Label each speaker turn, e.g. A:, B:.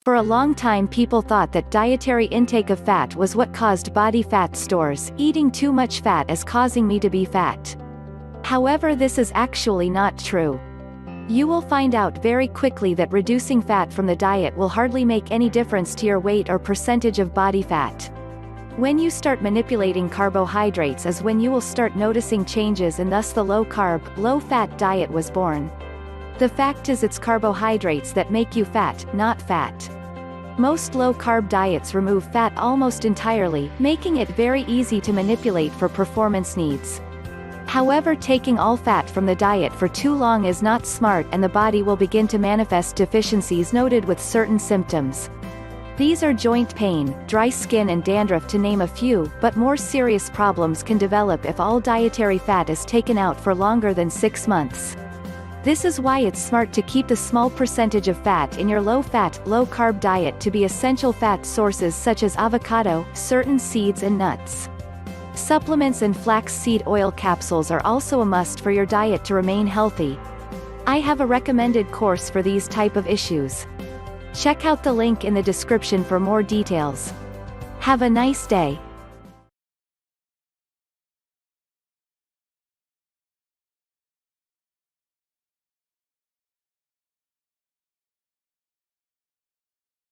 A: For a long time people thought that dietary intake of fat was what caused body fat stores, eating too much fat as causing me to be fat. However, this is actually not true. You will find out very quickly that reducing fat from the diet will hardly make any difference to your weight or percentage of body fat. When you start manipulating carbohydrates is when you will start noticing changes, and thus the low-carb, low-fat diet was born. The fact is it's carbohydrates that make you fat, not fat. Most low-carb diets remove fat almost entirely, making it very easy to manipulate for performance needs. However, taking all fat from the diet for too long is not smart, and the body will begin to manifest deficiencies noted with certain symptoms. These are joint pain, dry skin and dandruff to name a few, but more serious problems can develop if all dietary fat is taken out for longer than 6 months. This is why it's smart to keep the small percentage of fat in your low-fat, low-carb diet to be essential fat sources such as avocado, certain seeds and nuts. Supplements and flax seed oil capsules are also a must for your diet to remain healthy. I have a recommended course for these type of issues. Check out the link in the description for more details. Have a nice day.